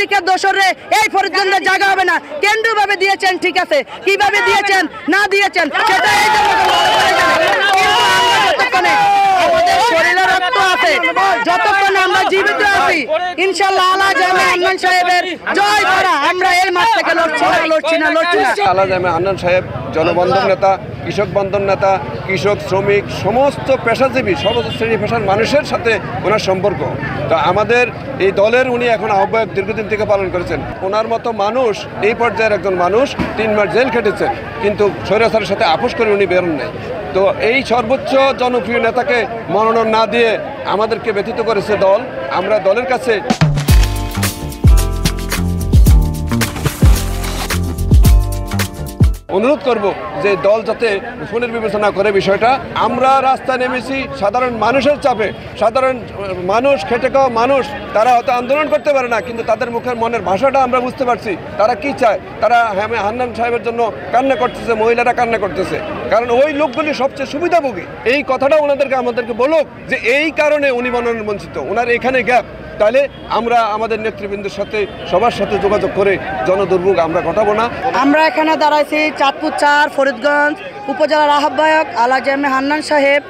লীগের দোসরে এই ফরিদগঞ্জের জায়গা হবে না। কেন্দ্রীয়ভাবে দিয়েছেন ঠিক আছে, কিভাবে দিয়েছেন না দিয়েছেন সেটা এই জনগণ ভালো করে জানে। কিন্তু আমরা যতক্ষণে আমাদের শরীরে রক্ত আছে, যতক্ষণ আমরা জীবিত আছি, ইনশাআল্লাহ আলা জামে আন্নান সাহেবের জয় করা আমরা এই মাঠ থেকে লড়ছি না। আলা জামে আন্নান সাহেব জনবন্ধন নেতা, কৃষক বন্ধন নেতা, কৃষক, শ্রমিক, সমস্ত পেশাজীবী, সমস্ত শ্রেণী পেশার মানুষের সাথে ওনার সম্পর্ক। তো আমাদের এই দলের উনি এখন আহ্বায়ক দীর্ঘদিন থেকে পালন করেছেন। ওনার মতো মানুষ, এই পর্যায়ের একজন মানুষ 3 মাস জেল খেটেছেন, কিন্তু স্বৈরাচারের সাথে আপোষ করে উনি বেরোন নাই। তো এই সর্বোচ্চ জনপ্রিয় নেতাকে মনোনয়ন না দিয়ে আমাদেরকে ব্যথিত করেছে দল। আমরা দলের কাছে অনুরোধ করব যে দল যাতে পুনর্বিবেচনা করে বিষয়টা। আমরা রাস্তায় নেমেছি সাধারণ মানুষের চাপে। সাধারণ মানুষ, খেটে খাওয়া মানুষ, তারা হয়তো আন্দোলন করতে পারে না, কিন্তু তাদের মুখের মনের ভাষাটা আমরা বুঝতে পারছি। তারা কি চায়? তারা হান্নান সাহেবের জন্য কান্না করতেছে, মহিলারা কান্না করতেছে, কারণ ওই লোকগুলি সবচেয়ে সুবিধাভোগী। এই কথাটা আমাদেরকে বলুক যে এই কারণে উনি মনোনয়ন বঞ্চিত, ওনার এখানে গ্যাপ। তাহলে আমরা আমাদের নেতৃবৃন্দের সাথে, সবার সাথে যোগাযোগ করে জনদুর্ভোগ আমরা ঘটাবো না। আমরা এখানে দাঁড়াইছি চাঁদপুর 4 ফরিদগঞ্জ উপজেলার আহ্বায়ক আলা জামে হান্নান সাহেব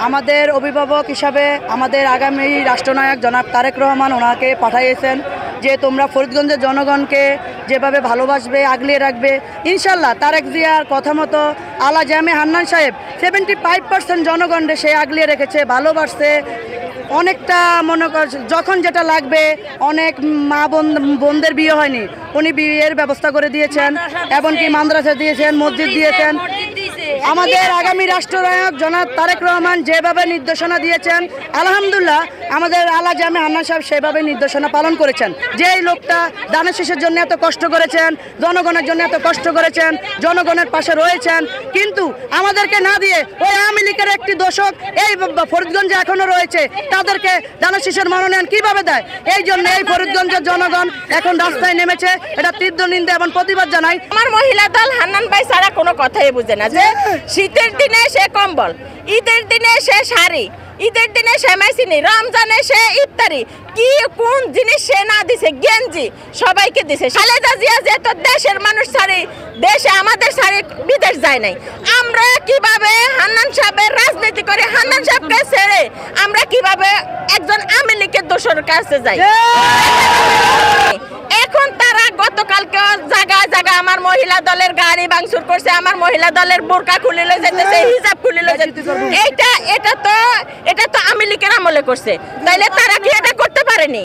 আমাদের অভিভাবক হিসাবে আমাদের আগামী রাষ্ট্রনায়ক জনাব তারেক রহমান ওনাকে পাঠাইয়েছেন যে তোমরা ফরিদগঞ্জের জনগণকে যেভাবে ভালোবাসবে, আগলিয়ে রাখবে। ইনশাল্লাহ তারেক জিয়ার কথা মতো আলা জামে হান্নান সাহেব 75% জনগণকে সে আগলিয়ে রেখেছে, ভালোবাসছে। অনেকটা মনে কর যখন যেটা লাগবে, অনেক মা বোনদের বিয়ে হয়নি, উনি বিয়ের ব্যবস্থা করে দিয়েছেন, এমনকি মাদ্রাসা দিয়েছেন, মসজিদ দিয়েছেন। আমাদের আগামী রাষ্ট্রনায়ক জনাব তারেক রহমান যেভাবে নির্দেশনা দিয়েছেন, আলহামদুলিল্লাহ আমাদের আলা জামে হান্নান সাহেব সেভাবে নির্দেশনা পালন করেছেন। যে এই লোকটা দানের শীষের জন্য এত কষ্ট করেছেন, জনগণের জন্য এত কষ্ট করেছেন, জনগণের পাশে রয়েছেন, কিন্তু আমাদেরকে না দিয়ে ওই আওয়ামী লীগের একটি দোষক এই ফরিদগঞ্জে এখনো রয়েছে, তাদেরকে দানের শীষের মনোনয়ন কিভাবে দেয়? এই জন্য এই ফরিদগঞ্জের জনগণ এখন রাস্তায় নেমেছে। এটা তীব্র নিন্দা এবং প্রতিবাদ জানাই। আমার মহিলা দল হান্নান ভাই ছাড়া কোনো কথাই বুঝে না যে শীতের দিনে সে কম্বল, ঈদের দিনে সে শাড়ি, ঈদের দিনে সে মেশিনি, রমজানে সে ইফতারি, কি কোন জিনিস সে না দিছে, গেঞ্জি সবাইকে দিছে। খালেদা জিয়া যে তো দেশের মানুষ ছাড়ি, দেশে আমাদের ছাড়ি বিদেশ যায় নাই। আমরা কিভাবে হান্নান সাহেবের রাজনীতি করে, হান্নান সাহেবকে ছেড়ে আমরা কিভাবে একজন আওয়ামী লীগের দোসরের কাছে যাই? এখন তারা গতকালকে জায়গায় জায়গায় আমার মহিলা দলের গাড়ি ভাঙচুর করছে, আমার মহিলা দলের বোরকা খুলে লয়ে যেতেছে, হিজাব খুলে লয়ে যেতেছে। এটা তো আওয়ামী লীগের আমলে করছে, তাইলে তারা কি এটা